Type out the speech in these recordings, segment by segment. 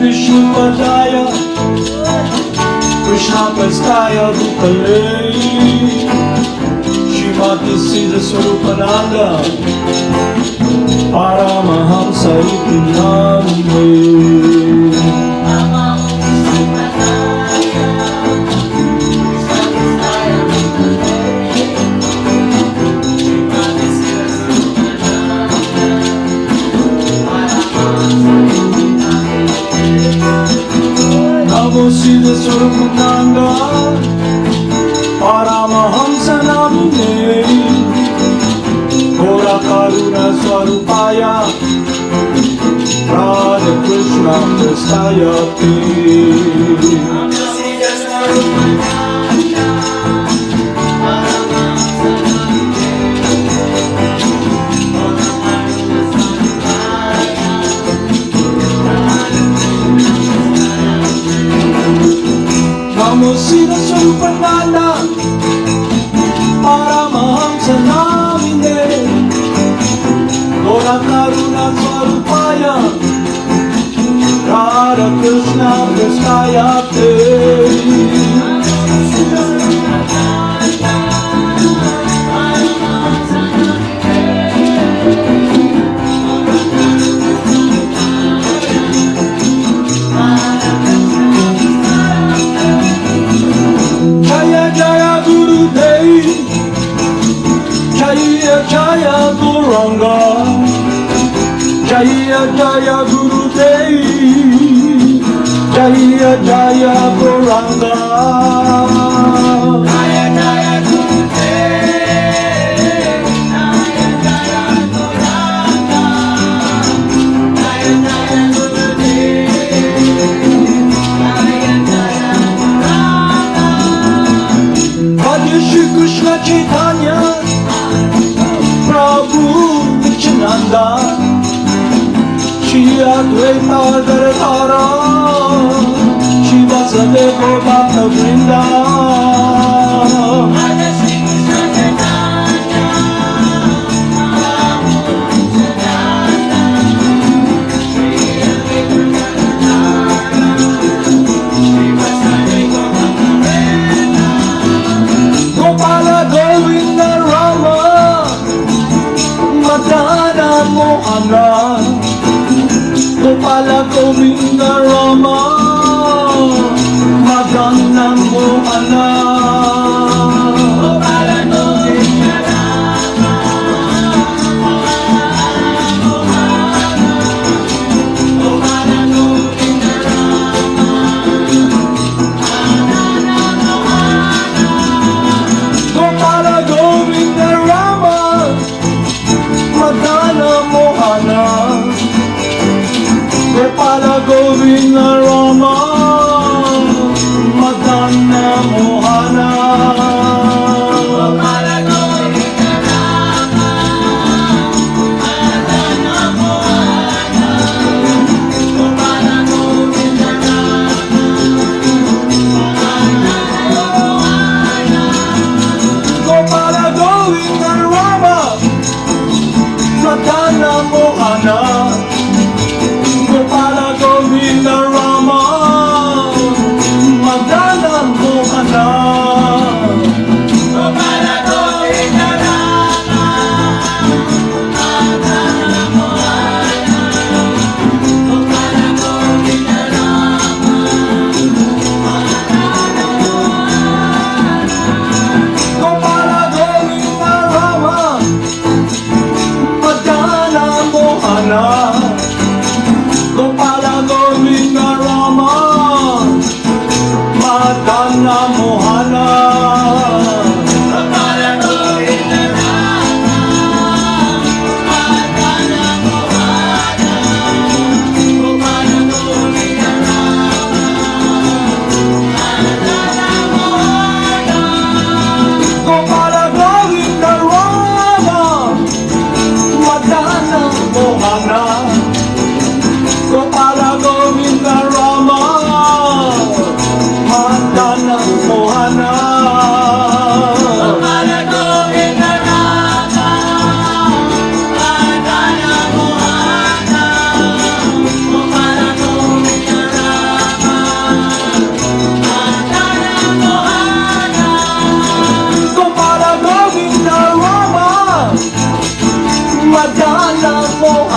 Vishnupadaya Krishnapastaya Bhutale Srimati Siddhaswarupananda Paramahamsa iti namine Namo Siddhaswarupananda Paramahamsa namine Gora Karuna Swarupaya Radha Krishna Prastaya Te Namo Siddhaswarupananda Paramahamsa namine Gora Karuna Swarupaya Radha Krishna Prastaya Te Jaya Guranga Jaya Jaya Guru Dev Jaya Jaya Guranga Jaya Jaya Guru Dev Jaya Jaya Guranga Jaya Jaya Guru Dev Jaya Jaya Guranga Bhagya Shri Krishna Chaitanya Prabhu Nityananda Shri Advaita Gadadhara Shri Vasudeva Bhakta Vrinda Radha Shri Krishna Chaitanya Prabhu Nityananda Shri Advaita Gadadhara Shri Vasudeva Bhakta Vrinda Gopala Govinda Rama Madana Mohana Gopala Govinda Rama Madana Mohana Gopala Govinda Rama Gopala Govinda Rama Madana Mohana Gopala Govinda Rama Madana Mohana Gopala Govinda Rama Madana Mohana Gopala Govinda Rama Madana Mohana Gopala Govinda Rama Madana Mohana Gopala Govinda Rama Madana Mohana Gopala Govinda Rama Madana Mohana Gopala Govinda Rama Madana Mohana Gopala Govinda Rama Madana Mohana Gopala Govinda Rama Madana Mohana Gopala Govinda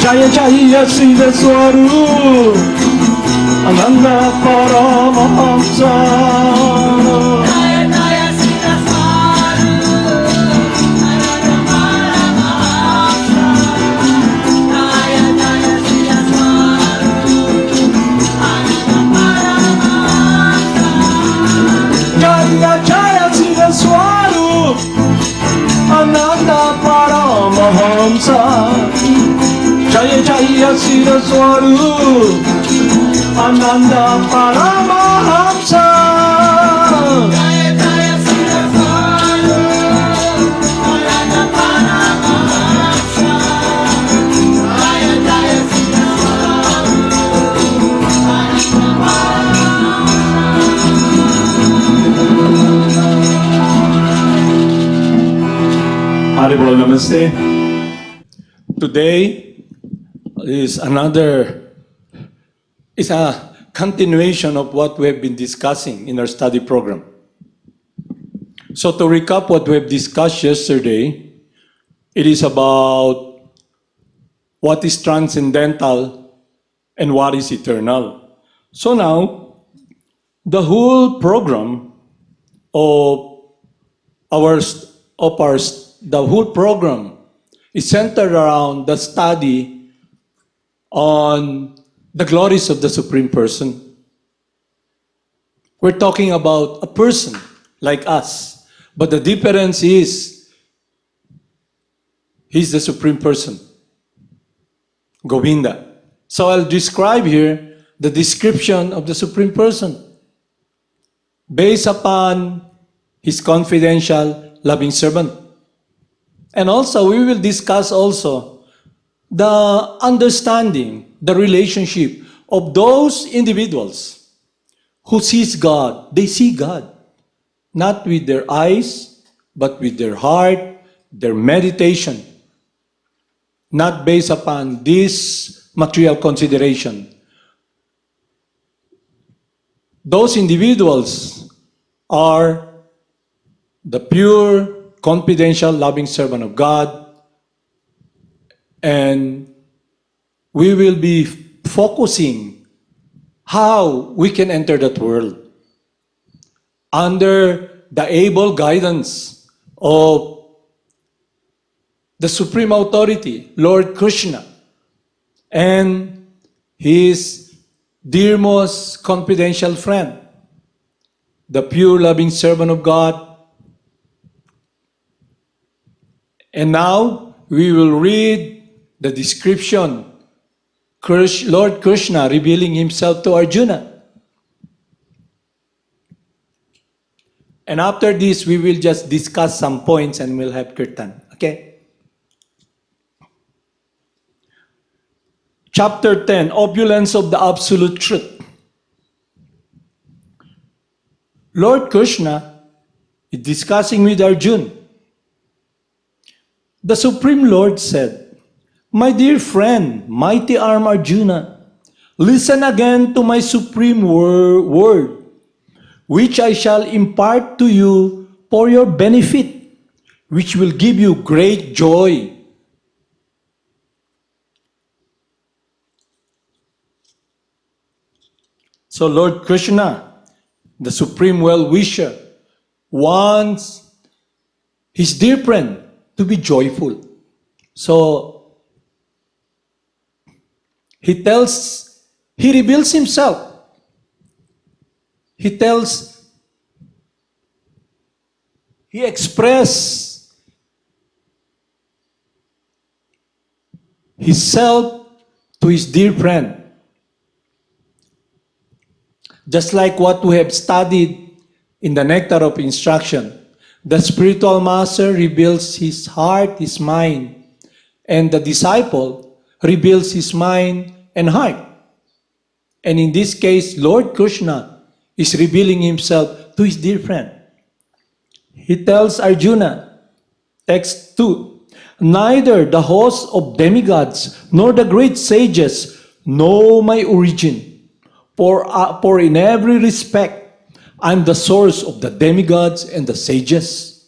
Jaya Jaya Siddhaswarupananda Ananda Paramahamsa. Jaya Jaya Siddhaswarupananda Paramahamsa. Jaya Jaya Siddhaswarupananda Paramahamsa. Jaya Jaya Siddhaswarupananda Paramahamsa. Jaya Jaya Siddhaswarupananda Paramahamsa. Jaya Jaya Siddhaswarupananda Paramahamsa. Jaya Jaya Siddhaswarupananda Paramahamsa. Haribol Namaste. Today is a continuation of what we have been discussing in our study program. So to recap what we have discussed yesterday, it is about what is transcendental and what is eternal. So now, the whole program of the whole program is centered around the study on the glories of the Supreme Person. We're talking about a person like us, but the difference is he's the Supreme Person, Govinda. So I'll describe here the description of the Supreme Person based upon his confidential loving servant. And also, we will discuss also the understanding, the relationship of those individuals who sees God. They see God, not with their eyes, but with their heart, their meditation, not based upon this material consideration. Those individuals are the pure, confidential, loving servant of God, and we will be focusing how we can enter that world under the able guidance of the supreme authority, Lord Krishna, and his dear most confidential friend, the pure loving servant of God. And now we will read the description, Lord Krishna revealing himself to Arjuna. And after this, we will just discuss some points and we'll have kirtan. Okay? Chapter 10, Opulence of the Absolute Truth. Lord Krishna is discussing with Arjuna. The Supreme Lord said, "My dear friend, mighty arm Arjuna, listen again to my supreme word, which I shall impart to you for your benefit, which will give you great joy. So Lord Krishna, the supreme well-wisher, wants his dear friend to be joyful. So he reveals himself. He expresses himself to his dear friend. Just like what we have studied in the Nectar of Instruction, the spiritual master reveals his heart, his mind, and the disciple reveals his mind and heart. And in this case, Lord Krishna is revealing himself to his dear friend. He tells Arjuna, text 2, "Neither the hosts of demigods nor the great sages know my origin, for in every respect I am the source of the demigods and the sages.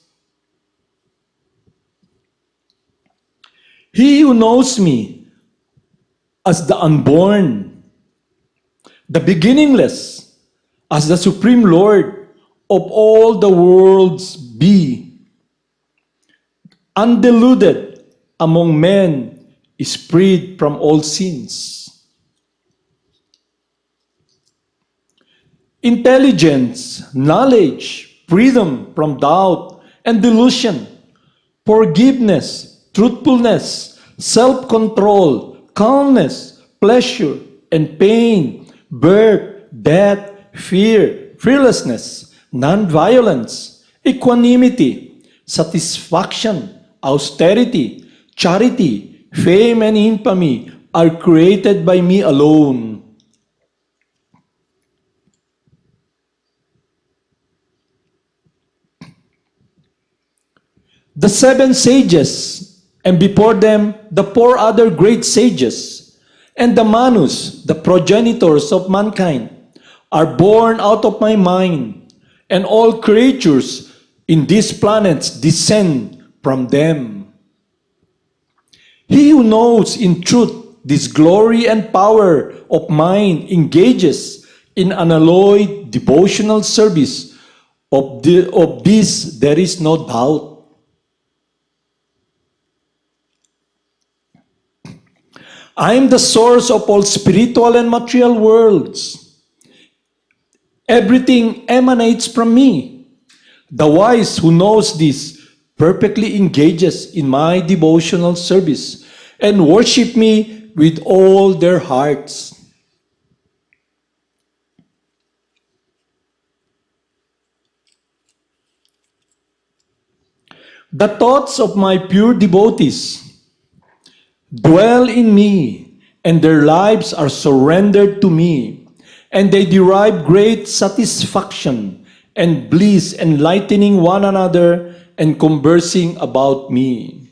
He who knows me as the unborn, the beginningless, as the Supreme Lord of all the worlds be, undeluded among men is freed from all sins. Intelligence, knowledge, freedom from doubt and delusion, forgiveness, truthfulness, self-control, calmness, pleasure, and pain, birth, death, fear, fearlessness, non-violence, equanimity, satisfaction, austerity, charity, fame, and infamy are created by me alone. The seven sages, and before them the four other great sages, and the Manus, the progenitors of mankind, are born out of my mind, and all creatures in these planets descend from them. He who knows in truth this glory and power of mine engages in unalloyed devotional service. Of this there is no doubt. I am the source of all spiritual and material worlds. Everything emanates from me. The wise who knows this perfectly engages in my devotional service and worship me with all their hearts. The thoughts of my pure devotees dwell in me, and their lives are surrendered to me, and they derive great satisfaction and bliss enlightening one another and conversing about me.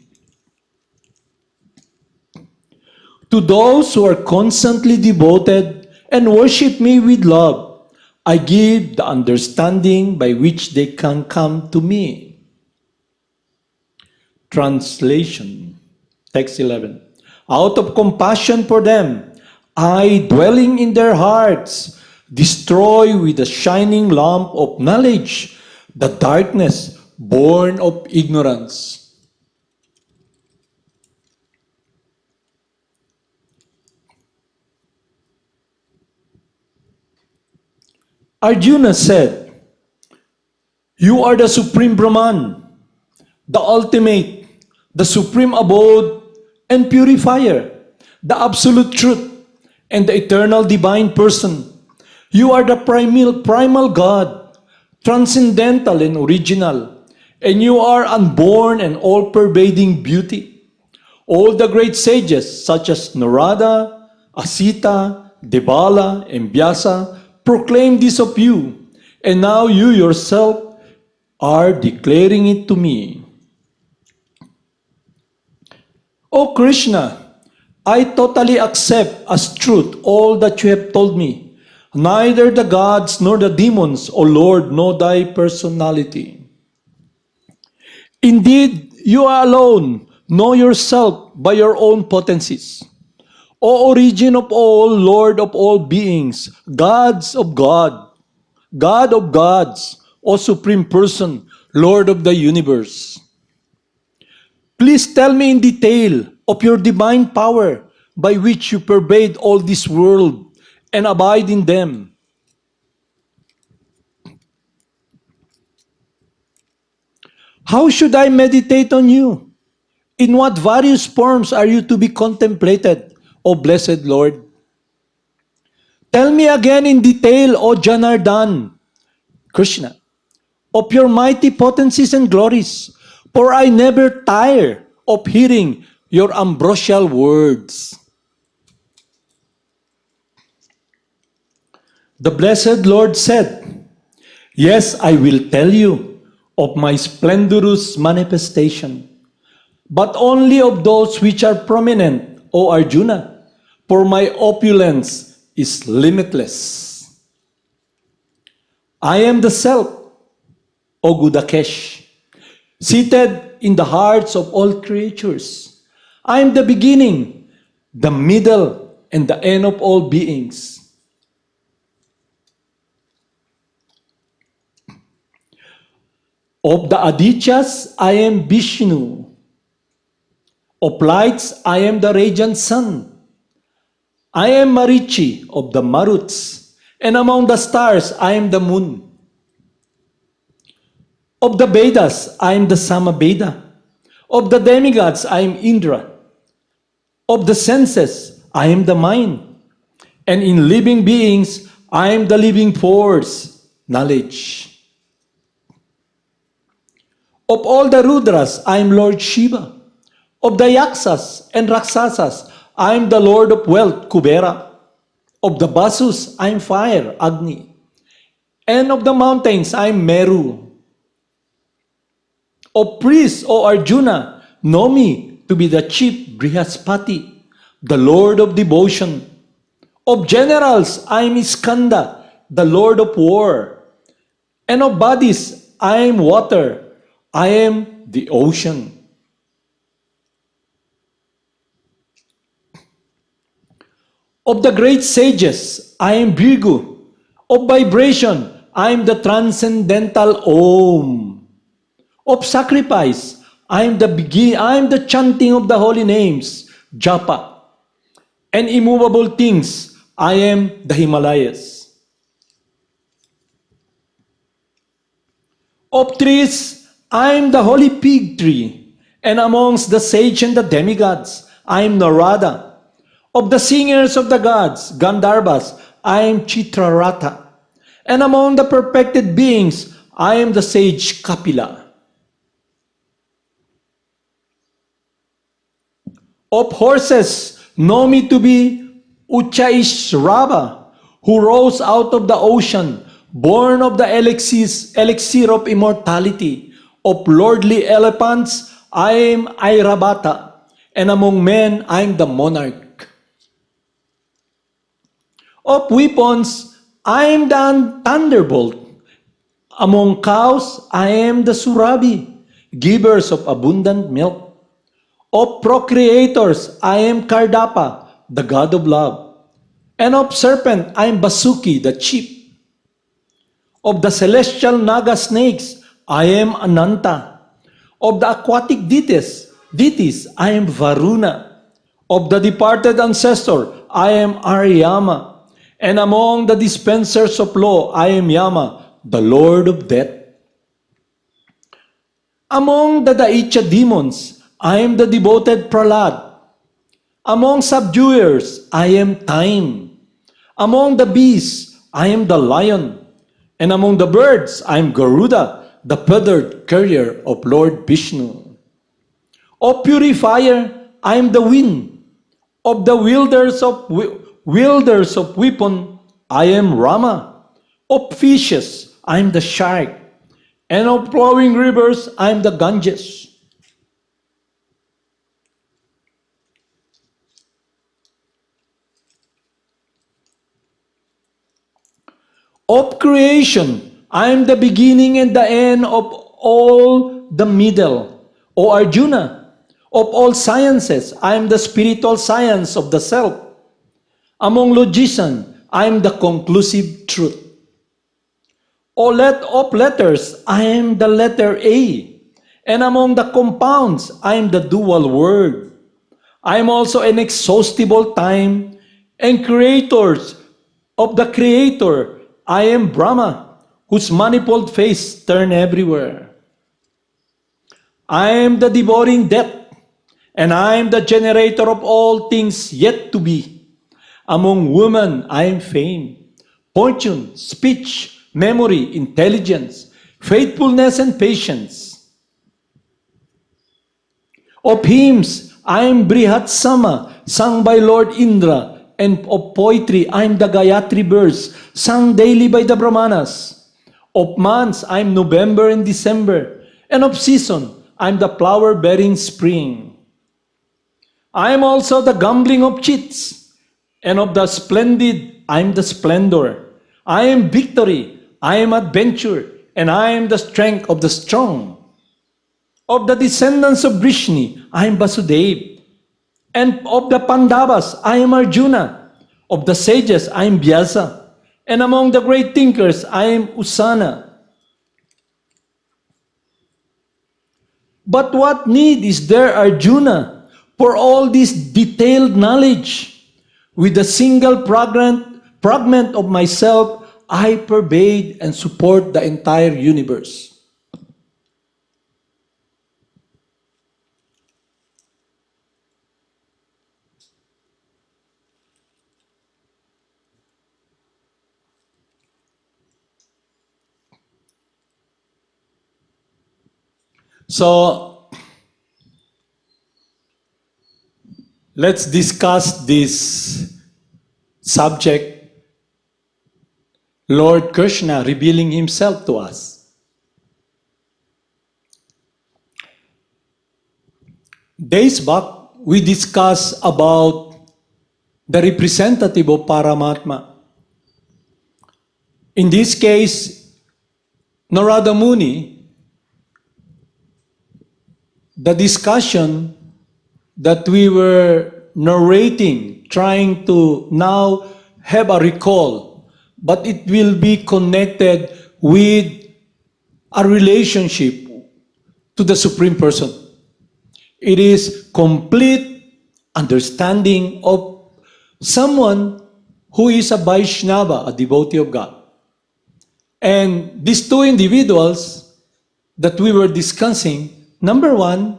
To those who are constantly devoted and worship me with love, I give the understanding by which they can come to me. Translation, text 11. Out of compassion for them, I, dwelling in their hearts, destroy with the shining lamp of knowledge the darkness born of ignorance. Arjuna said, "You are the Supreme Brahman, the ultimate, the supreme abode and purifier, the absolute truth, and the eternal divine person. You are the primal God, transcendental and original, and you are unborn and all-pervading beauty. All the great sages such as Narada, Asita, Devala, and Vyasa proclaim this of you, and now you yourself are declaring it to me. O Krishna, I totally accept as truth all that you have told me. Neither the gods nor the demons, O Lord, know thy personality. Indeed, you alone know yourself by your own potencies. O origin of all, Lord of all beings, gods of God, God of gods, O supreme person, Lord of the universe. Please tell me in detail of your divine power by which you pervade all this world and abide in them. How should I meditate on you? In what various forms are you to be contemplated, O blessed Lord? Tell me again in detail, O Janardan, Krishna, of your mighty potencies and glories, for I never tire of hearing your ambrosial words. The blessed Lord said, "Yes, I will tell you of my splendorous manifestation, but only of those which are prominent, O Arjuna, for my opulence is limitless. I am the Self, O Gudakesh, seated in the hearts of all creatures. I am the beginning, the middle, and the end of all beings. Of the Adityas, I am Vishnu. Of lights, I am the radiant sun. I am Marichi of the Maruts, and among the stars, I am the moon. Of the Vedas, I am the Samaveda. Of the demigods, I am Indra. Of the senses, I am the mind. And in living beings, I am the living force, knowledge. Of all the Rudras, I am Lord Shiva. Of the Yaksas and Raksasas, I am the Lord of Wealth, Kubera. Of the Vasus, I am fire, Agni. And of the mountains, I am Meru. Of priests, O Arjuna, know me to be the chief Brihaspati, the Lord of devotion. Of generals, I am Iskanda, the Lord of war. And of bodies, I am water. I am the ocean. Of the great sages, I am Bhrigu. Of vibration, I am the transcendental Om. Of sacrifice, I am the chanting of the holy names, Japa. And immovable things, I am the Himalayas. Of trees, I am the holy fig tree. And amongst the sage and the demigods, I am Narada. Of the singers of the gods, Gandharvas, I am Chitraratha. And among the perfected beings, I am the sage Kapila. Of horses, know me to be Uchaishrava, who rose out of the ocean, born of the elixir of immortality. Of lordly elephants, I am Airavata, and among men, I am the monarch. Of weapons, I am the thunderbolt. Among cows, I am the Surabi, givers of abundant milk. Of procreators, I am Kardapa, the god of love. And of serpent, I am Basuki, the chief. Of the celestial Naga snakes, I am Ananta. Of the aquatic deities, I am Varuna. Of the departed ancestor, I am Aryama. And among the dispensers of law, I am Yama, the Lord of death. Among the Daitya demons, I am the devoted Prahlad. Among subduers, I am Time. Among the beasts, I am the lion. And among the birds, I am Garuda, the feathered carrier of Lord Vishnu. Of purifier, I am the wind. Of the wielders of weapon, I am Rama. Of fishes, I am the shark. And of flowing rivers, I am the Ganges. Of creation, I am the beginning and the end of all the middle. O Arjuna, of all sciences, I am the spiritual science of the self. Among logicians, I am the conclusive truth. Of letters, I am the letter A. And among the compounds, I am the dual word. I am also an inexhaustible time and creators of the creator. I am Brahma, whose manifold face turn everywhere. I am the devouring death, and I am the generator of all things yet to be. Among women, I am fame, fortune, speech, memory, intelligence, faithfulness, and patience. Of hymns, I am Brihatsama, sung by Lord Indra, and of poetry, I am the Gayatri verse, sung daily by the Brahmanas. Of months, I am November and December, and of season, I am the flower-bearing spring. I am also the gambling of cheats, and of the splendid, I am the splendor. I am victory, I am adventure, and I am the strength of the strong. Of the descendants of Vrishni, I am Vasudev. And of the Pandavas, I am Arjuna. Of the sages, I am Vyasa. And among the great thinkers, I am Usana. But what need is there, Arjuna, for all this detailed knowledge? With a single fragment of myself, I pervade and support the entire universe. So, let's discuss this subject, Lord Krishna revealing himself to us. Days back, we discussed about the representative of Paramatma. In this case, Narada Muni, the discussion that we were narrating, trying to now have a recall, but it will be connected with a relationship to the Supreme Person. It is complete understanding of someone who is a Vaishnava, a devotee of God. And these two individuals that we were discussing, number one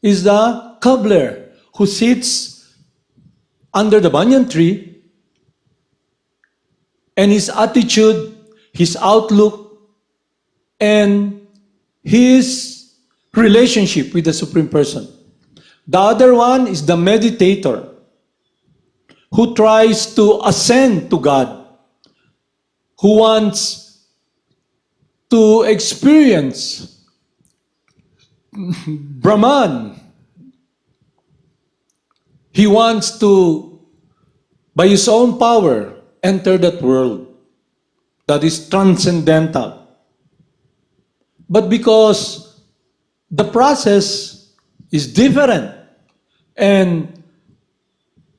is the cobbler who sits under the banyan tree, and his attitude, his outlook, and his relationship with the Supreme Person. The other one is the meditator who tries to ascend to God, who wants to experience Brahman. He wants to, by his own power, enter that world that is transcendental. But because the process is different, and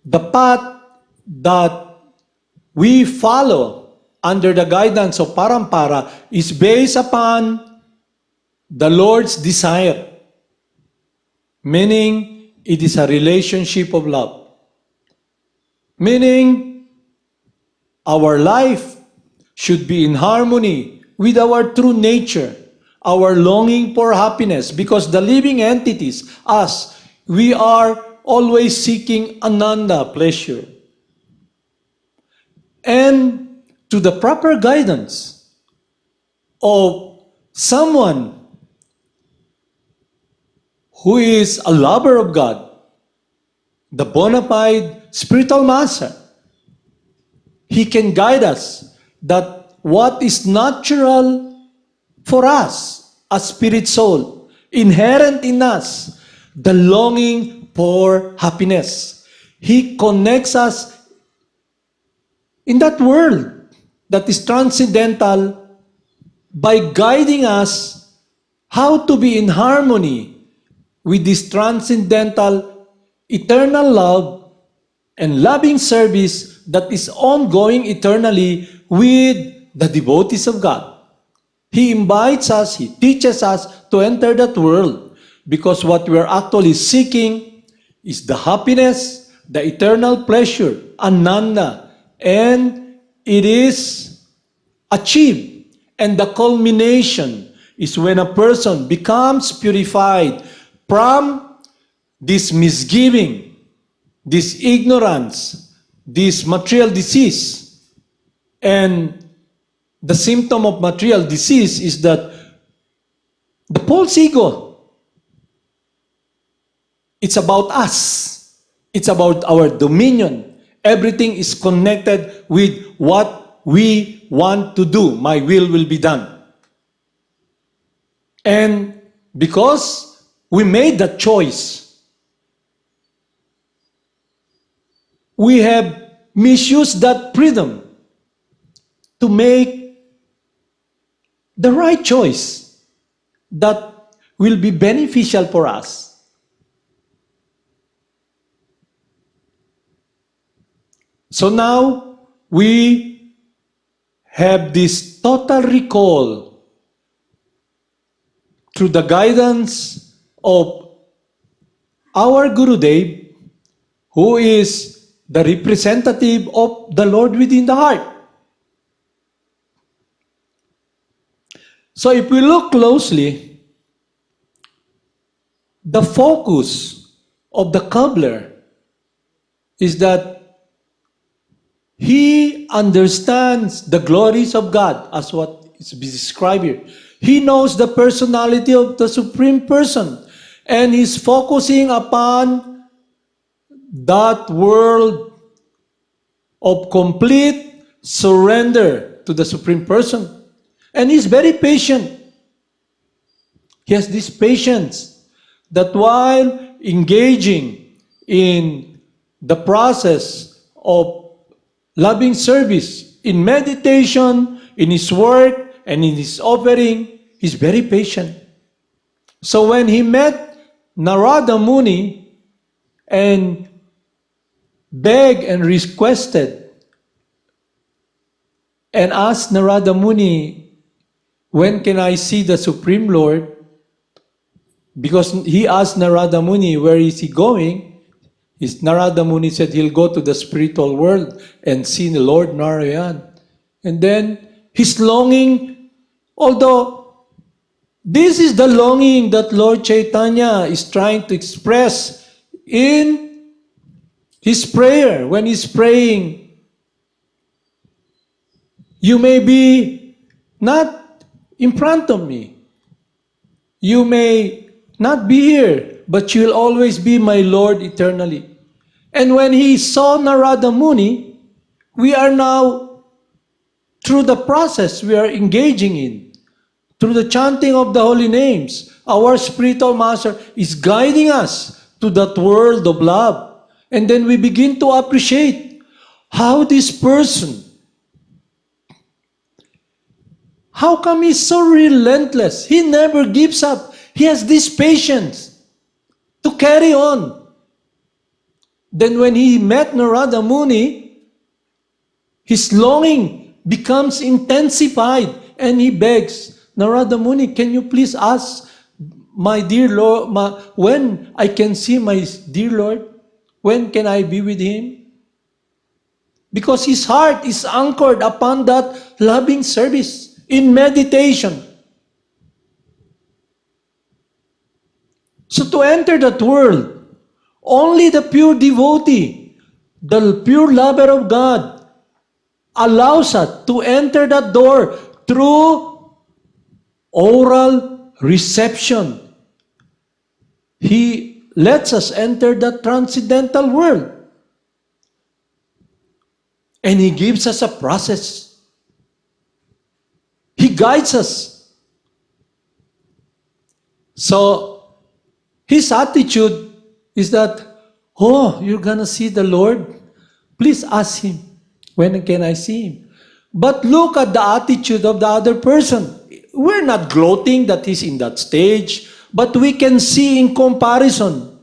the path that we follow under the guidance of Parampara is based upon the Lord's desire, meaning it is a relationship of love. Meaning our life should be in harmony with our true nature, our longing for happiness, because the living entities, us, we are always seeking ananda, pleasure. And to the proper guidance of someone who is a lover of God, the bona fide spiritual master, he can guide us that what is natural for us, a spirit soul, inherent in us, the longing for happiness. He connects us in that world that is transcendental by guiding us how to be in harmony with this transcendental, eternal love and loving service that is ongoing eternally with the devotees of God. He invites us, he teaches us to enter that world, because what we're actually seeking is the happiness, the eternal pleasure, ananda, and it is achieved. And the culmination is when a person becomes purified from this misgiving, this ignorance, this material disease. And the symptom of material disease is that the false ego, it's about us. It's about our dominion. Everything is connected with what we want to do. My will be done. And because we made that choice, we have misused that freedom to make the right choice that will be beneficial for us. So now we have this total recall through the guidance of our Gurudev, who is the representative of the Lord within the heart. So if we look closely, the focus of the cobbler is that he understands the glories of God, as what is described here. He knows the personality of the Supreme Person, and he's focusing upon that world of complete surrender to the Supreme Person. And he's very patient. He has this patience that while engaging in the process of loving service, in meditation, in his work, and in his offering, he's very patient. So when he met Narada Muni and begged and requested and asked Narada Muni, when can I see the Supreme Lord? Because he asked Narada Muni, where is he going? Narada Muni said he'll go to the spiritual world and see the Lord Narayan. And then his longing, although this is the longing that Lord Chaitanya is trying to express in his prayer. When he's praying, you may be not in front of me. You may not be here, but you'll always be my Lord eternally. And when he saw Narada Muni, we are now, through the process we are engaging in, through the chanting of the holy names, our spiritual master is guiding us to that world of love. And then we begin to appreciate how this person, how come he's so relentless? He never gives up. He has this patience to carry on. Then when he met Narada Muni, his longing becomes intensified and he begs, Narada Muni, can you please ask my dear Lord, when I can see my dear Lord? When can I be with him? Because his heart is anchored upon that loving service in meditation. So to enter that world, only the pure devotee, the pure lover of God, allows us to enter that door through oral reception. He lets us enter the transcendental world. And he gives us a process. He guides us. So, his attitude is that, oh, you're gonna see the Lord? Please ask him, when can I see him? But look at the attitude of the other person. We're not gloating that he's in that stage, but we can see in comparison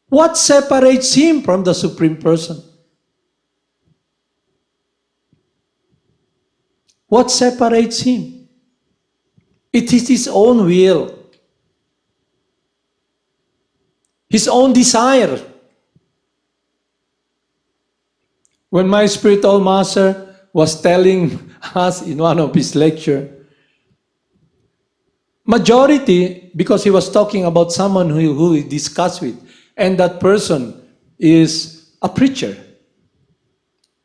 what separates him from the Supreme Person. What separates him? It is his own will, his own desire. When my spiritual master was telling us in one of his lectures, majority, because he was talking about someone who he discussed with, and that person is a preacher.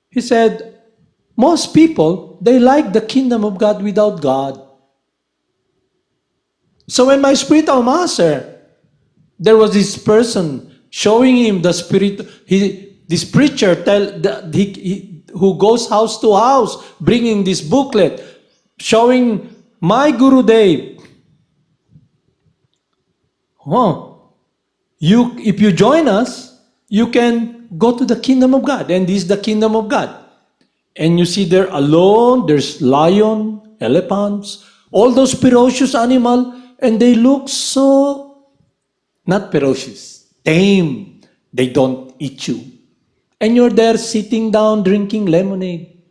He said, most people, they like the kingdom of God without God. So when my spiritual master, there was this person showing him the spirit, this preacher who goes house to house, bringing this booklet, showing my Gurudev. Oh, if you join us, you can go to the kingdom of God, and this is the kingdom of God. And you see there alone, there's lion, elephants, all those ferocious animals, and they look so, not ferocious, tame. They don't eat you. and you're there sitting down drinking lemonade.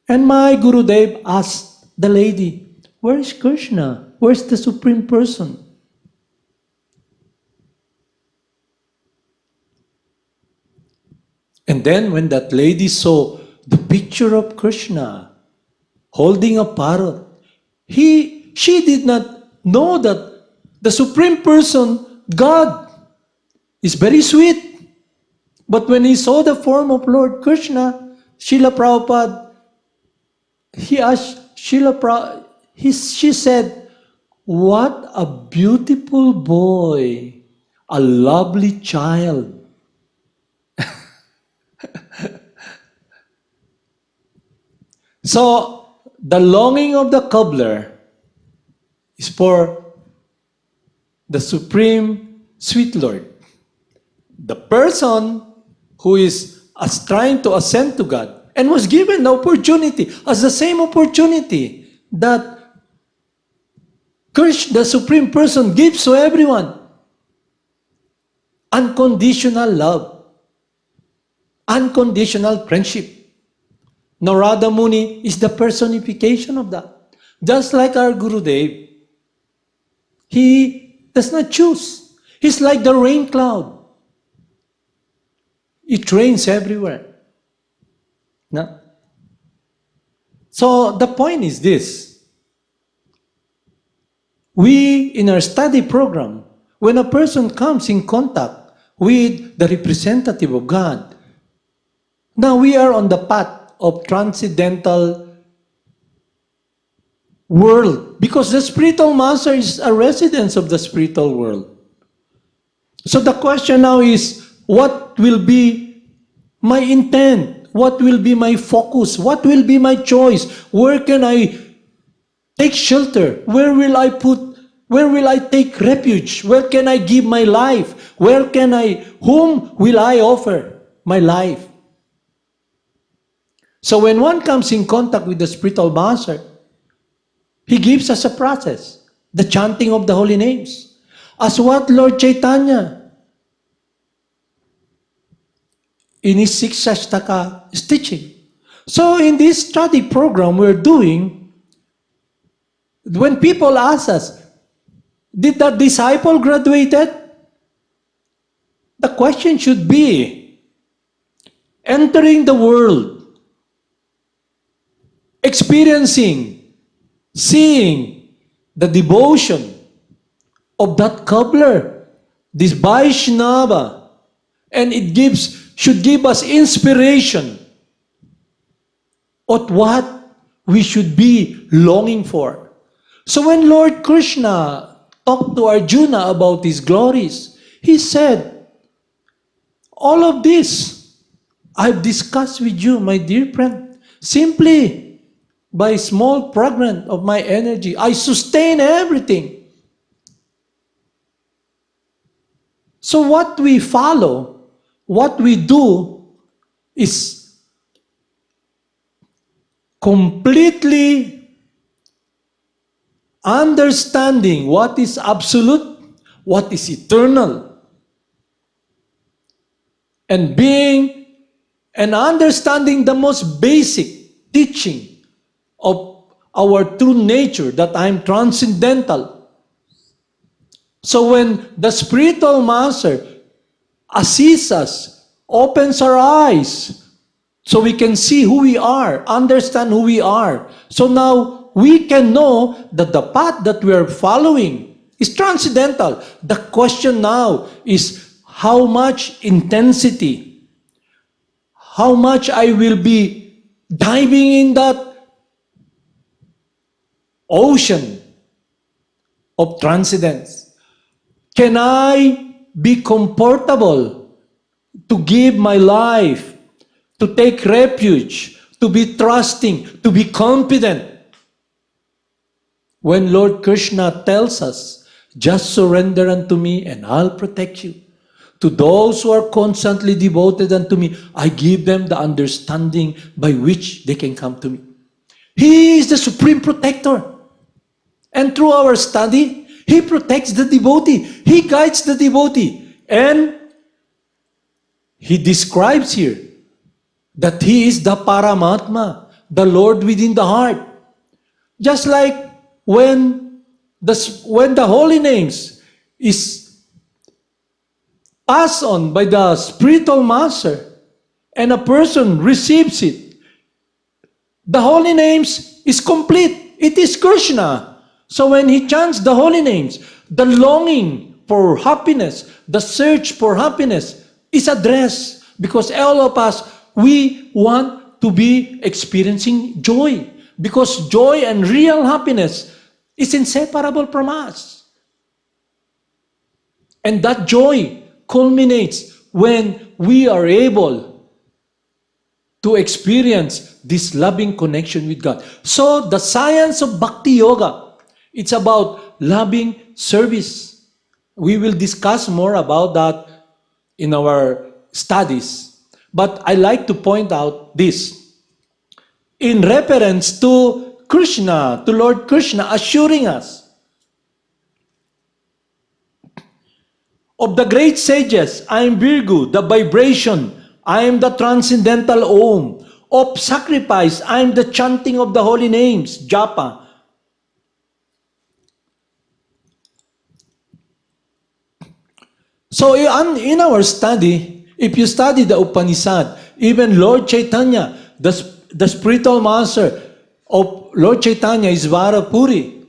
And my Gurudev asked the lady, where is Krishna? Where's the Supreme Person? And then when that lady saw the picture of Krishna holding a parrot, she did not know that the Supreme Person, God, is very sweet. But when he saw the form of Lord Krishna, Srila Prabhupada, he asked she said, what a beautiful boy, a lovely child. So, the longing of the cobbler is for the Supreme Sweet Lord. The person who is trying to ascend to God and was given the opportunity as the same opportunity that the Supreme Person gives to everyone. Unconditional love. Unconditional friendship. Narada Muni is the personification of that. Just like our Gurudev, he does not choose. He's like the rain cloud. It rains everywhere. No? So the point is this. We, in our study program, when a person comes in contact with the representative of God, now we are on the path of transcendental world, because the spiritual master is a residence of the spiritual world. So the question now is, what will be my intent? What will be my focus? What will be my choice? Where can I take shelter? Where will I take refuge? Where can I give my life? Whom will I offer my life? So when one comes in contact with the spiritual master, he gives us a process, the chanting of the holy names. As what Lord Chaitanya in his Sikshashtaka is teaching. So in this study program we're doing, when people ask us, did that disciple graduated? The question should be, entering the world, experiencing, seeing the devotion of that cobbler, this Vaishnava, and it should give us inspiration of what we should be longing for. So when Lord Krishna talked to Arjuna about his glories, he said, all of this I've discussed with you, my dear friend, simply by small fragment of my energy. I sustain everything. So what we follow, what we do is completely understanding what is absolute, what is eternal, and understanding the most basic teaching of our true nature, that I am transcendental. So when the spiritual master assists us, opens our eyes, so we can see who we are, understand who we are. So now we can know that the path that we are following is transcendental. The question now is how much intensity, how much I will be diving in that ocean of transcendence. Can I be comfortable to give my life, to take refuge, to be trusting, to be confident? When Lord Krishna tells us, just surrender unto me and I'll protect you. To those who are constantly devoted unto me, I give them the understanding by which they can come to me. He is the supreme protector. And through our study, He protects the devotee. He guides the devotee. And he describes here that he is the Paramatma, the Lord within the heart. Just like when the holy names is passed on by the spiritual master and a person receives it, the holy names is complete. It is Krishna. So when he chants the holy names, the longing for happiness, the search for happiness is addressed, because all of us, we want to be experiencing joy, because joy and real happiness is inseparable from us. And that joy culminates when we are able to experience this loving connection with God. So the science of Bhakti Yoga, it's about loving service. We will discuss more about that in our studies. But I like to point out this. In reference to Krishna, to Lord Krishna assuring us of the great sages, I am Virgu, the vibration, I am the transcendental Om. Of sacrifice, I am the chanting of the holy names, Japa. So in our study, if you study the Upanishad, even Lord Chaitanya, the spiritual master of Lord Chaitanya is Varapuri,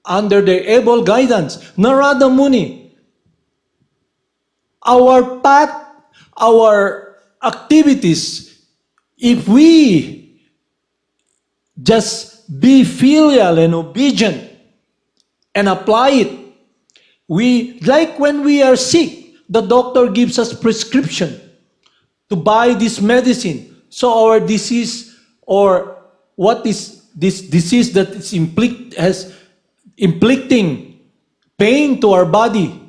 under the able guidance, Narada Muni. Our path, our activities, if we just be filial and obedient and apply it, like when we are sick, the doctor gives us prescription to buy this medicine. So our disease, or what is this disease that is inflicting pain to our body,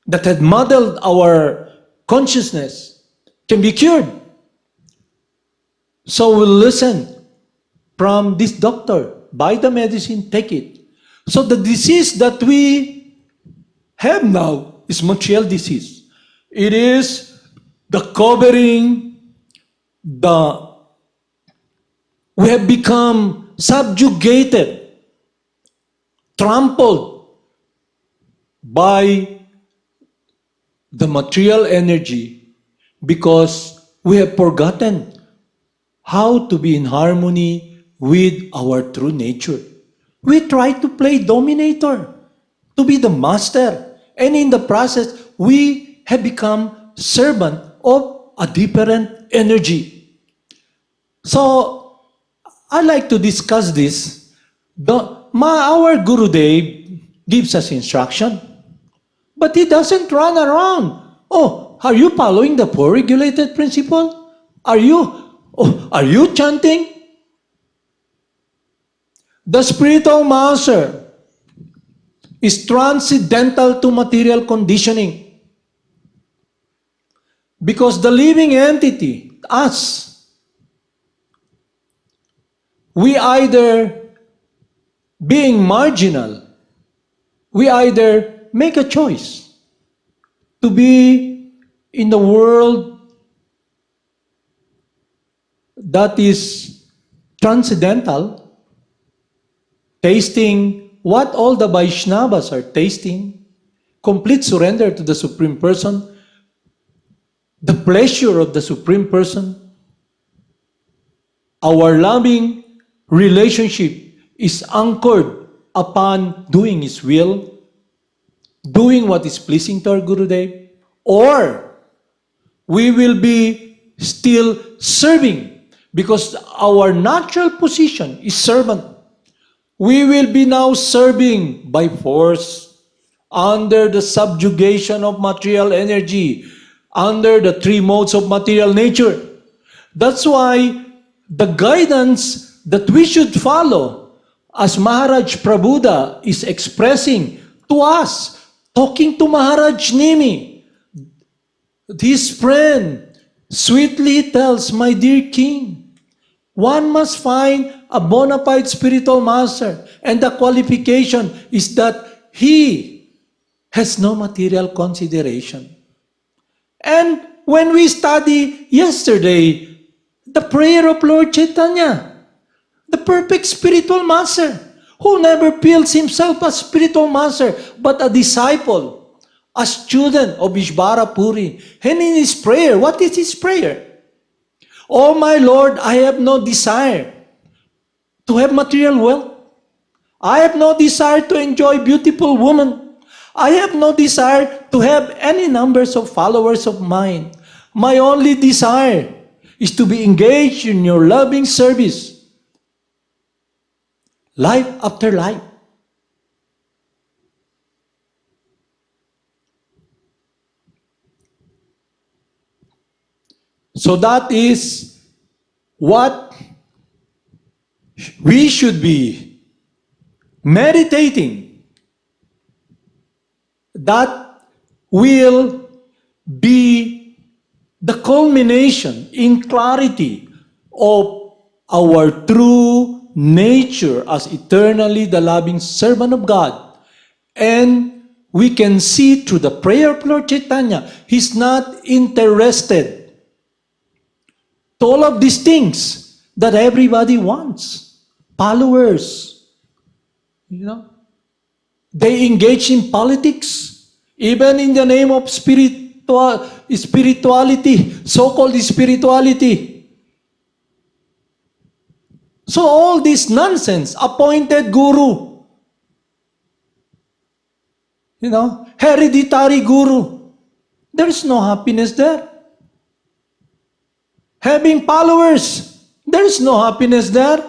that had muddled our consciousness, can be cured. So we'll listen from this doctor, buy the medicine, take it. So the disease that we have now is material disease. It is the covering, we have become subjugated, trampled by the material energy, because we have forgotten how to be in harmony with our true nature. We try to play dominator, to be the master, and in the process, we have become servant of a different energy. So, I like to discuss this. Our Gurudev gives us instruction, but he doesn't run around. Oh, are you following the four regulated principle? Are you chanting? The spiritual master is transcendental to material conditioning, because the living entity, us, we either being marginal, we either make a choice to be in the world that is transcendental, tasting what all the Vaishnavas are tasting, complete surrender to the Supreme Person, the pleasure of the Supreme Person. Our loving relationship is anchored upon doing His will, doing what is pleasing to our Gurudev, or we will be still serving, because our natural position is servant. We will be now serving by force, under the subjugation of material energy, under the three modes of material nature. That's why the guidance that we should follow, as Maharaj Prabhuda is expressing to us, talking to Maharaj Nimi, his friend, sweetly tells, my dear king, one must find a bona fide spiritual master, and the qualification is that he has no material consideration. And when we study yesterday, the prayer of Lord Chaitanya, the perfect spiritual master, who never feels himself a spiritual master, but a disciple, a student of Ishvara Puri. And in his prayer, what is his prayer? Oh my Lord, I have no desire to have material wealth. I have no desire to enjoy beautiful women. I have no desire to have any numbers of followers of mine. My only desire is to be engaged in your loving service, life after life. So that is what we should be meditating. That will be the culmination in clarity of our true nature as eternally the loving servant of God. And we can see through the prayer of Lord Chaitanya, He's not interested to all of these things that everybody wants. Followers, they engage in politics, even in the name of spirituality, so-called spirituality. So all this nonsense, appointed guru, hereditary guru, there is no happiness there. Having followers, there is no happiness there.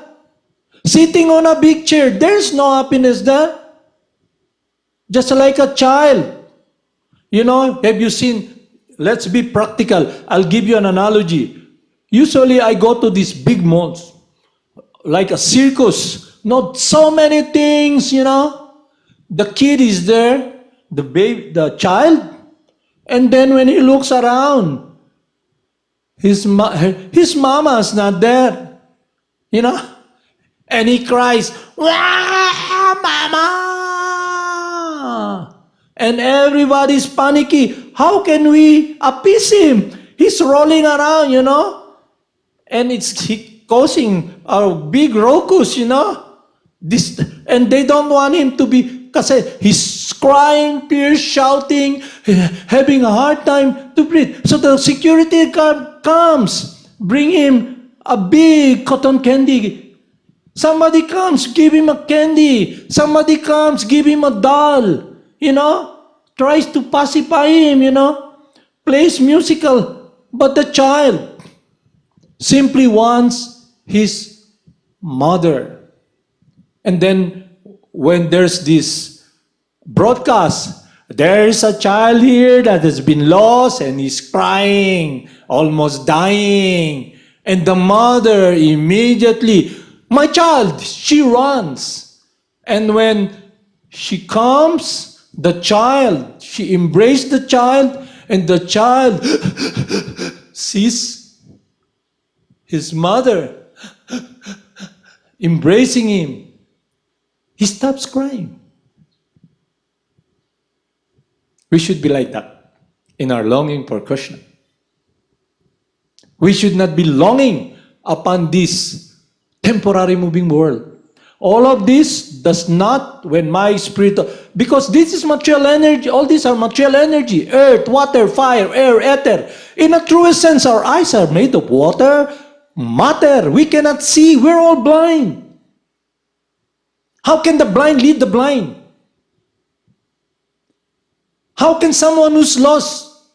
Sitting on a big chair, there is no happiness there. Just like a child. Have you seen, let's be practical. I'll give you an analogy. Usually I go to these big malls, like a circus. Not so many things, The kid is there, the child, and then when he looks around, his mama's not there, and he cries, "Wah, mama!" And everybody's panicky. How can we appease him? He's rolling around, and it's causing a big ruckus, and they don't want him to be, kasi he's crying, tears, shouting, having a hard time to breathe. So the security guard comes, bring him a big cotton candy. Somebody comes, give him a candy. Somebody comes, give him a doll. Tries to pacify him, plays musical. But the child simply wants his mother. And then when there's this broadcast, there is a child here that has been lost and is crying, almost dying. And the mother immediately, my child, she runs. And when she comes, she embraced the child, and the child sees his mother embracing him. He stops crying. We should be like that in our longing for Krishna. We should not be longing upon this temporary moving world. All of this does not, when my spirit, because this is material energy, all these are material energy, earth, water, fire, air, ether. In a truest sense, our eyes are made of water, matter. We cannot see, we're all blind. How can the blind lead the blind? How can someone who's lost,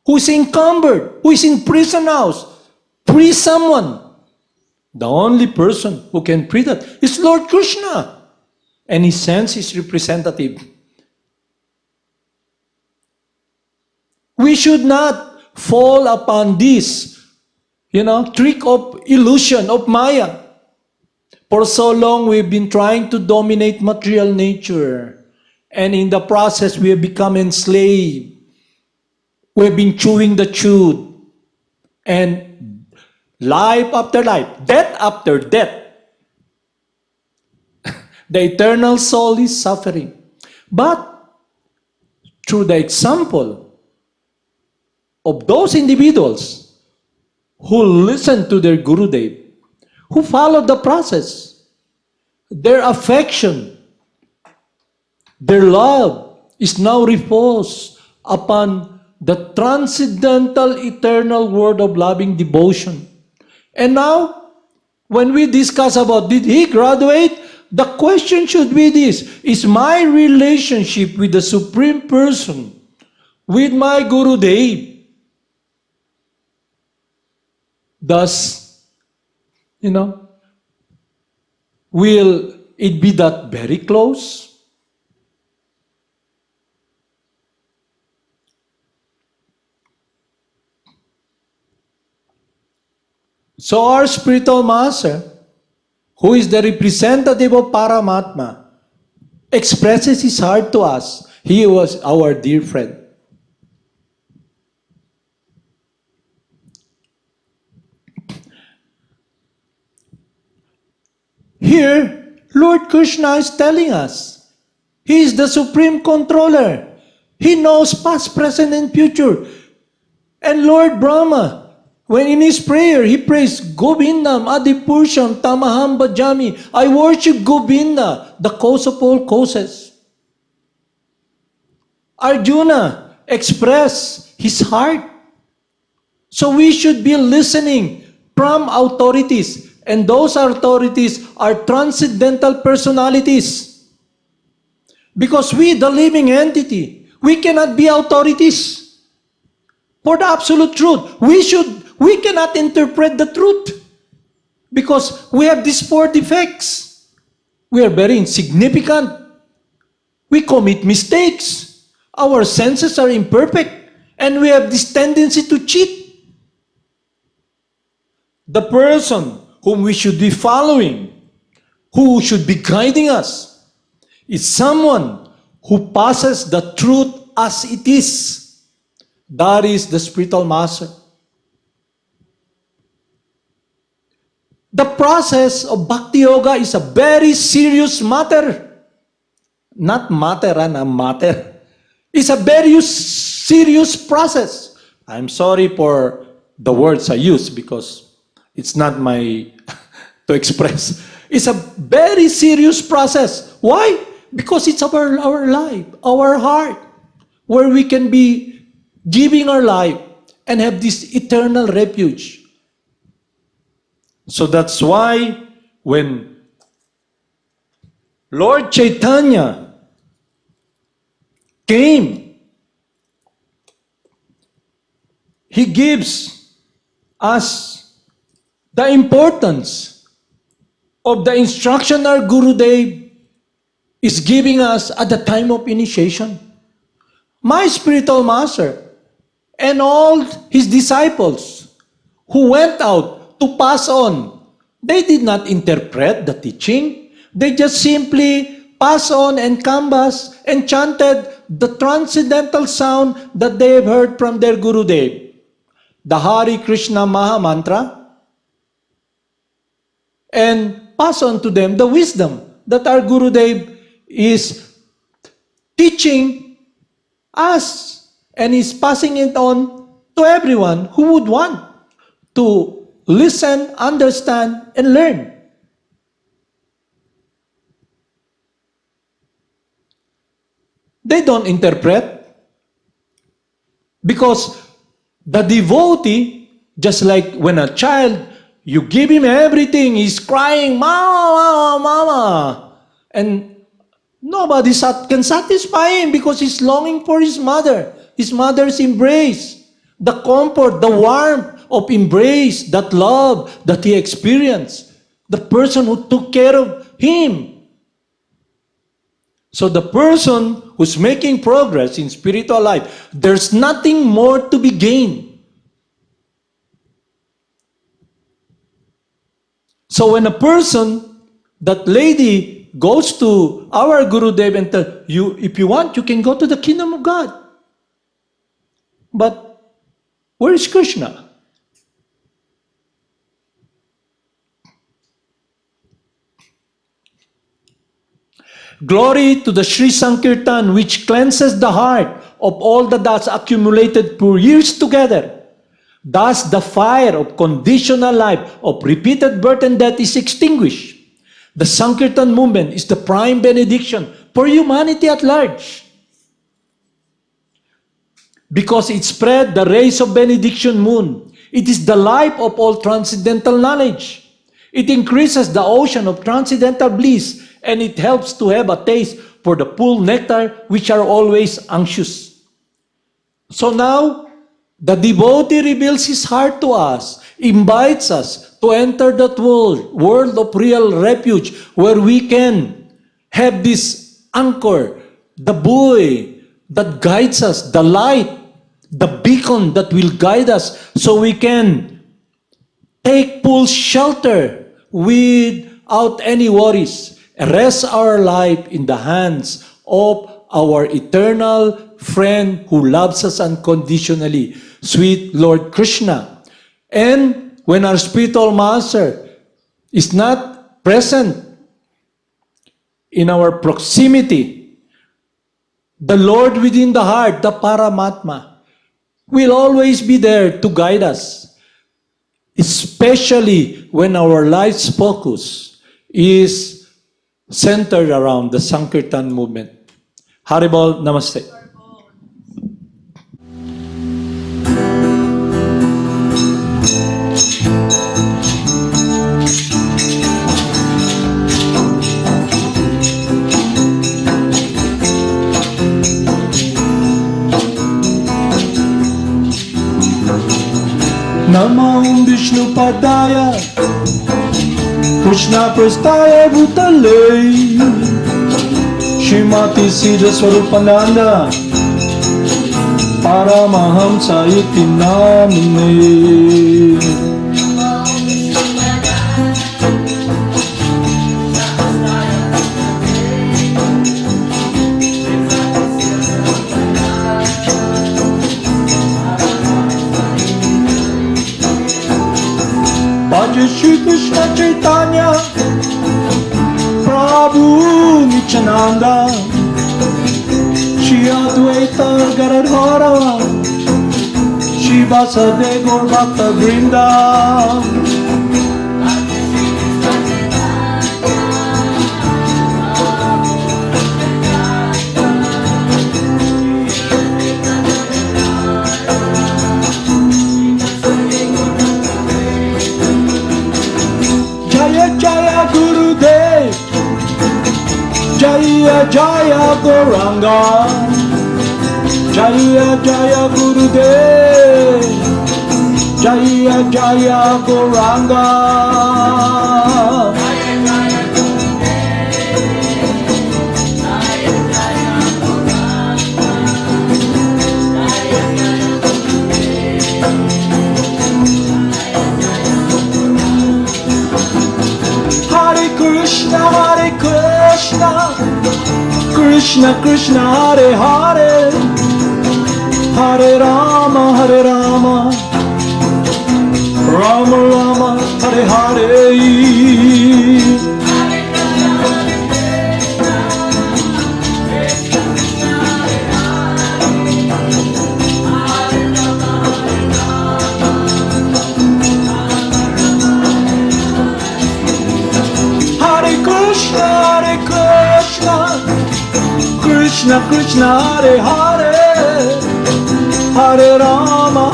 who's encumbered, who is in prison house, free someone? The only person who can free that is Lord Krishna. And he sends his representative. We should not fall upon this, trick of illusion, of Maya. For so long, we've been trying to dominate material nature. And in the process, we have become enslaved. We've been chewing the chewed. And life after life, death after death, the eternal soul is suffering. But through the example of those individuals who listen to their Gurudev, who follow the process, their affection, their love is now reposed upon the transcendental eternal word of loving devotion. And now, when we discuss about did he graduate, the question should be this: is my relationship with the Supreme Person, with my Gurudev, thus, will it be that very close? So our spiritual master, who is the representative of Paramatma, expresses his heart to us. He was our dear friend. Here, Lord Krishna is telling us, He is the supreme controller. He knows past, present, and future. And Lord Brahma, when in his prayer, he prays, Govindam Adipurusham Tamaham Bhajami. I worship Govinda, the cause of all causes. Arjuna expressed his heart. So we should be listening from authorities. And those authorities are transcendental personalities. Because we, the living entity, we cannot be authorities for the absolute truth. We cannot interpret the truth because we have these 4 defects. We are very insignificant. We commit mistakes. Our senses are imperfect, and we have this tendency to cheat. The person whom we should be following, who should be guiding us, is someone who passes the truth as it is. That is the spiritual master. The process of Bhakti Yoga is a very serious matter. Not matter, matter. It's a very serious process. I'm sorry for the words I use because it's not my to express. It's a very serious process. Why? Because it's our life, our heart, where we can be giving our life and have this eternal refuge. So that's why when Lord Chaitanya came, he gives us the importance of the instruction our Gurudev is giving us at the time of initiation. My spiritual master and all his disciples who went out to pass on, they did not interpret the teaching. They just simply pass on and canvass and chanted the transcendental sound that they have heard from their Gurudev, the Hare Krishna Maha Mantra, and pass on to them the wisdom that our Gurudev is teaching us and is passing it on to everyone who would want to listen, understand, and learn. They don't interpret because the devotee, just like when a child, you give him everything, he's crying, Mama, Mama, Mama. And nobody can satisfy him because he's longing for his mother's embrace, the comfort, the warmth of embrace, that love that he experienced, the person who took care of him. So the person who's making progress in spiritual life, there's nothing more to be gained. So when a person, that lady, goes to our Gurudev and tells you, if you want, you can go to the kingdom of God. But where is Krishna? Glory to the Sri Sankirtan, which cleanses the heart, of all the dust accumulated for years together. Thus, the fire of conditional life, of repeated birth and death is extinguished. The Sankirtan movement is the prime benediction for humanity at large, because it spread the rays of benediction moon. It is the life of all transcendental knowledge. It increases the ocean of transcendental bliss, and it helps to have a taste for the full nectar, which are always anxious. So now, the devotee reveals his heart to us, invites us to enter that world of real refuge, where we can have this anchor, the buoy that guides us, the light, the beacon that will guide us, so we can take full shelter without any worries, rest our life in the hands of our eternal friend who loves us unconditionally, sweet Lord Krishna. And when our spiritual master is not present in our proximity, the Lord within the heart, the Paramatma, will always be there to guide us, especially when our life's focus is centered around the Sankirtan movement. Haribol, Namaste. Namo Vishnu Padaya Krishna Prastaya Bhutale Shrimati Siddhaswarupananda Paramahamsa iti namine. Bhaja Shri Krishna Chaitanya Prabhu Nityananda Shri Advaita Gadadhara Shri Vasudeva Gaur Bhakta Vrinda. Jaya Jaya Gurudev Jaya Jaya Gauranga Jaya Jaya Gurudev Jaya Jaya Gauranga. Hare Krishna, Krishna Krishna, Hare Hare, Hare Rama, Rama Rama, Hare Hare. Krishna Krishna, Hare Hare, Hare Rama,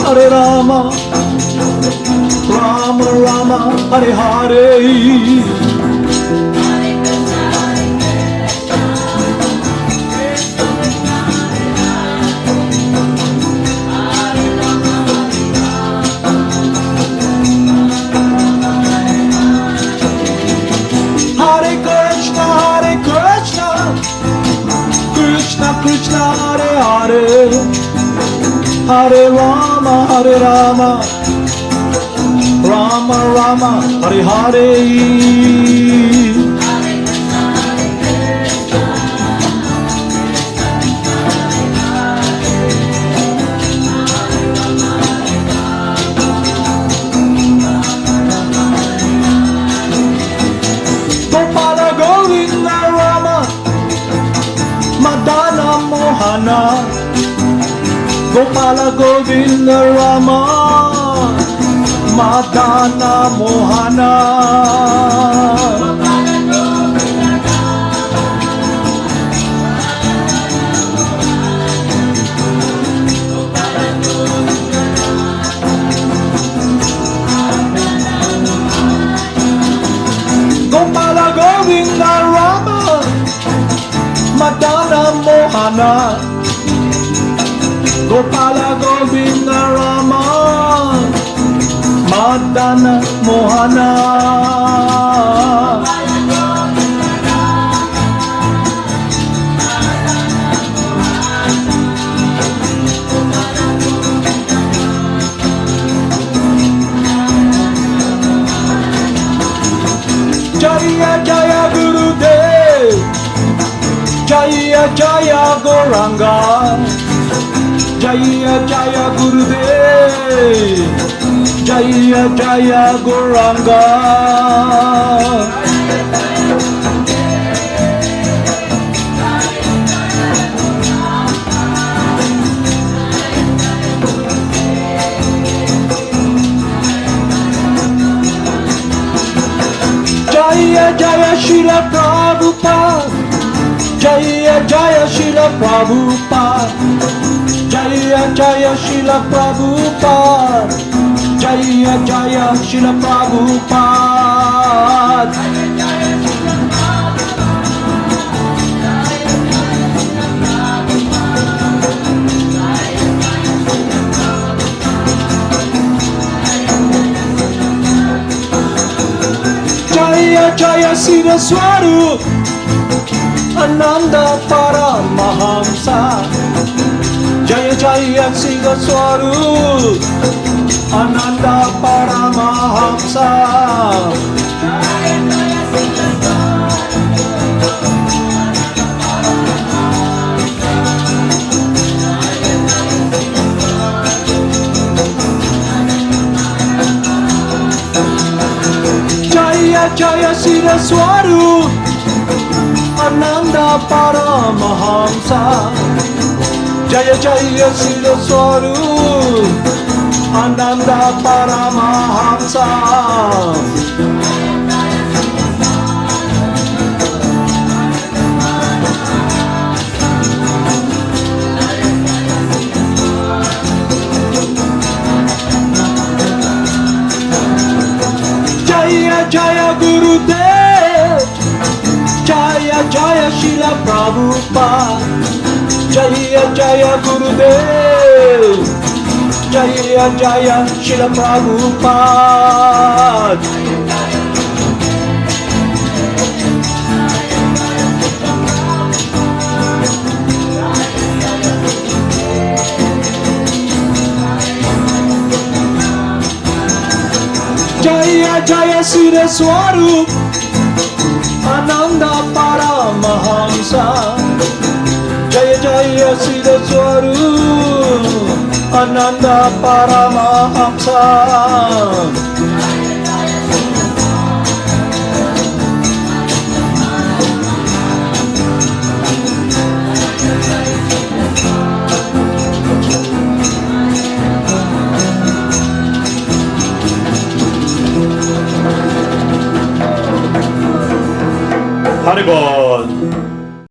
Rama Rama, Hare Hare. Krishna Hare Hare, Hare Rama, Rama Rama, Hare Hare. Gopala Govinda Rama, Madana Mohana, Gopala Govinda Rama Madana Mohana Gopala Govinda Rama Madana Mohana Gopala Govinda Rama Madana Mohana Jaya Jaya Gurudev Jaya Jaya Gauranga Jaya Jaya Gurudev Jaya Jaya Gauranga Jaya Jaya Srila Prabhupada Jaya Jaya Srila Prabhupada Jaya Jaya Srila Prabhupada Jaya Jaya Srila Prabhupada Jaya Jaya Siddhaswarupananda Paramahamsa Jaya Jaya Siddhaswarupananda Paramahamsa Jaya Jaya Siddhaswarupananda Paramahamsa Jaya Jaya Siddhaswarupananda Paramahamsa Jaya Jaya Gurudev Jaya Jaya Srila Prabhupada Jaya Jaya Gurudev Jaya Jaya Srila Prabhupada Jaya Jaya Siddhaswarupananda Paramahamsa Jaya Jaya Siddhaswarupananda Paramahamsa